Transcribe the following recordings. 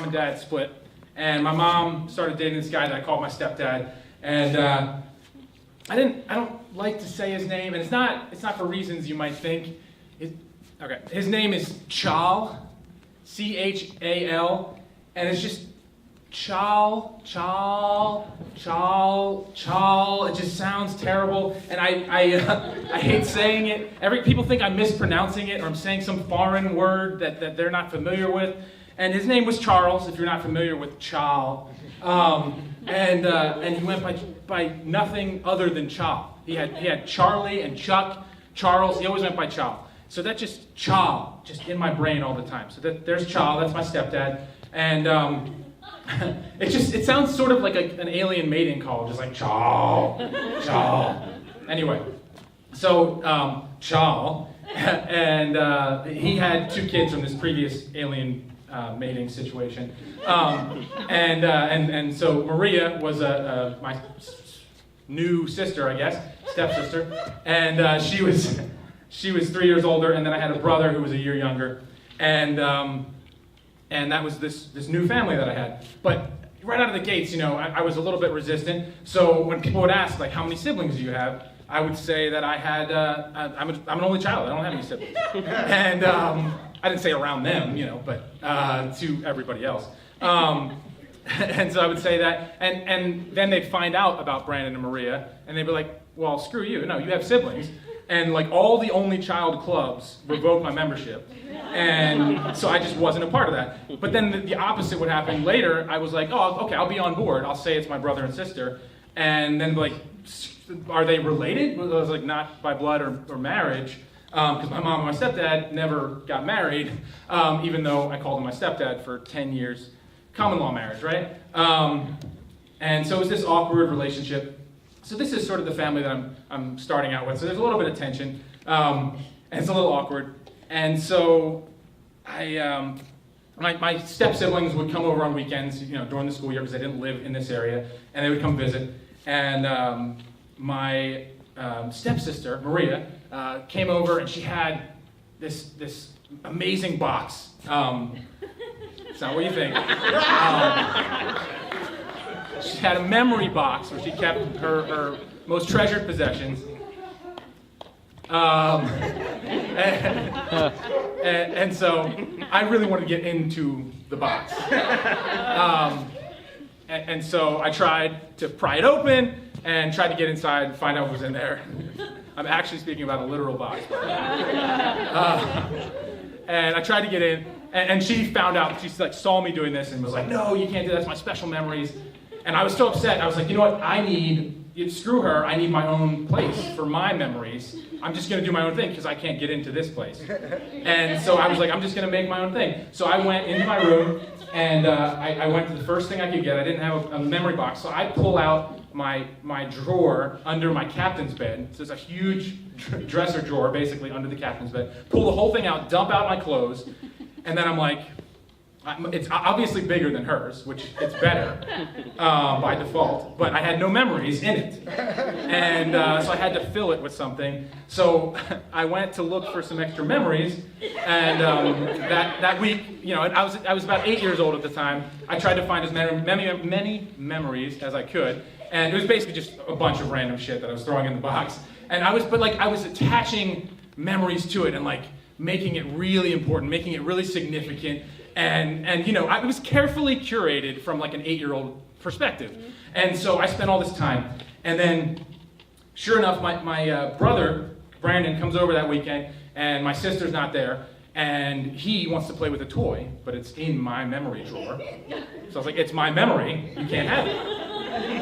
and dad split, and my mom started dating this guy that I called my stepdad, and I don't like to say his name, and it's not for reasons you might think. Okay, his name is Chal, C-H-A-L, and it's just Chal. It just sounds terrible, and I hate saying it. People think I'm mispronouncing it, or I'm saying some foreign word that they're not familiar with. And his name was Charles, if you're not familiar with Chal. And he went by nothing other than Chal. He had Charlie and Chuck, Charles. He always went by Chal. So that's just Chal, just in my brain all the time. So there's Chal. That's my stepdad, and it sounds sort of like an alien mating call, just like Chal. Anyway, so Chal, and he had 2 kids from this previous alien mating situation, and so Maria was my new sister, I guess, stepsister, and she was 3 years older, and then I had a brother who was a year younger, and that was this new family that I had. But right out of the gates, I was a little bit resistant. So when people would ask, like, how many siblings do you have? I would say that I had, I'm an only child. I don't have any siblings. And I didn't say around them, but to everybody else. And so I would say that. And then they'd find out about Brandon and Maria, and they'd be like, well, screw you. No, you have siblings. And like all the only child clubs revoked my membership. And so I just wasn't a part of that. But then the opposite would happen later. I was like, oh, okay, I'll be on board. I'll say it's my brother and sister. And then like, are they related? I was like, not by blood or marriage. Because my mom and my stepdad never got married, even though I called him my stepdad for 10 years. Common law marriage, right? And so it was this awkward relationship. So this is sort of the family that I'm starting out with. So there's a little bit of tension, and it's a little awkward. And so my step-siblings would come over on weekends, during the school year, because I didn't live in this area, and they would come visit. And my stepsister, Maria, came over, and she had this amazing box. It's not what you think. She had a memory box where she kept her most treasured possessions. And so I really wanted to get into the box. And so I tried to pry it open and tried to get inside and find out what was in there. I'm actually speaking about a literal box. And I tried to get in, and she found out. She saw me doing this and was like, no, you can't do that. That's my special memories. And I was so upset. I was like, you know what? Screw her. I need my own place for my memories. I'm just going to do my own thing because I can't get into this place. And so I was like, I'm just going to make my own thing. So I went into my room, and I went to the first thing I could get. I didn't have a memory box. So I pull out my drawer under my captain's bed. So it's a huge dresser drawer, basically, under the captain's bed. Pull the whole thing out, dump out my clothes, and then I'm like, it's obviously bigger than hers, which it's better by default, but I had no memories in it. And so I had to fill it with something. So I went to look for some extra memories, and that week, I was about 8 years old at the time. I tried to find as many memories as I could, and it was basically just a bunch of random shit that I was throwing in the box. And I was attaching memories to it and like making it really important, making it really significant. And it was carefully curated from like an 8-year-old perspective. And so I spent all this time. And then, sure enough, my brother, Brandon, comes over that weekend, and my sister's not there. And he wants to play with a toy, but it's in my memory drawer. So I was like, it's my memory, you can't have it.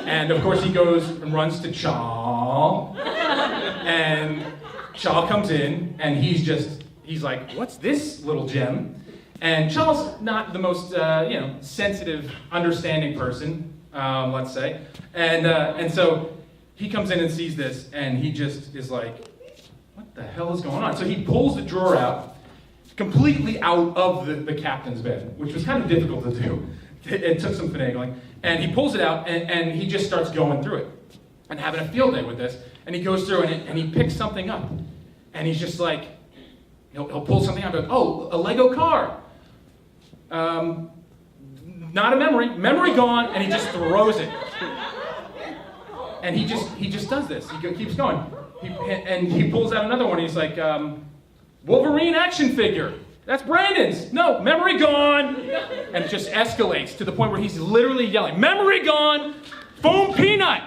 And of course he goes and runs to Chal. And Chal comes in, and he's like, what's this little gem? And Charles, not the most, sensitive, understanding person, let's say. And so he comes in and sees this, and he just is like, what the hell is going on? So he pulls the drawer out, completely out of the captain's bed, which was kind of difficult to do. It took some finagling. And he pulls it out, and he just starts going through it and having a field day with this. And he goes through, and he picks something up. And he's just like, he'll pull something out, and go, oh, a Lego car. not a memory gone, and he just throws it. And he just does this. He keeps going. And he pulls out another one. He's like, Wolverine action figure. That's Brandon's. No, memory gone. And it just escalates to the point where he's literally yelling, memory gone, foam peanut,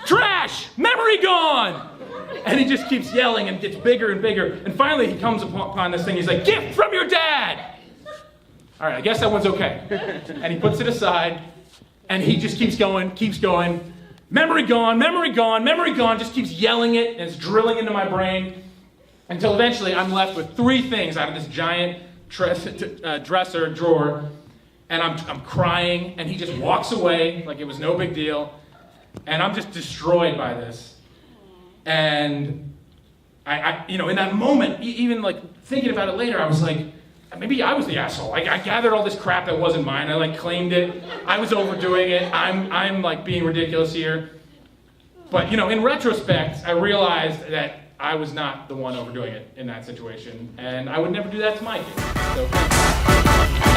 trash, memory gone. And he just keeps yelling and gets bigger and bigger. And finally he comes upon this thing. He's like, gift from your dad. All right, I guess that one's okay. And he puts it aside and he just keeps going. Memory gone, memory gone, memory gone. Just keeps yelling it and it's drilling into my brain. Until eventually I'm left with 3 things out of this giant dresser drawer, and I'm crying, and he just walks away like it was no big deal, and I'm just destroyed by this. And I in that moment, even like thinking about it later, I was like, maybe I was the asshole. I gathered all this crap that wasn't mine. I like claimed it. I was overdoing it. I'm like being ridiculous here. But in retrospect, I realized that I was not the one overdoing it in that situation, and I would never do that to my kids. So.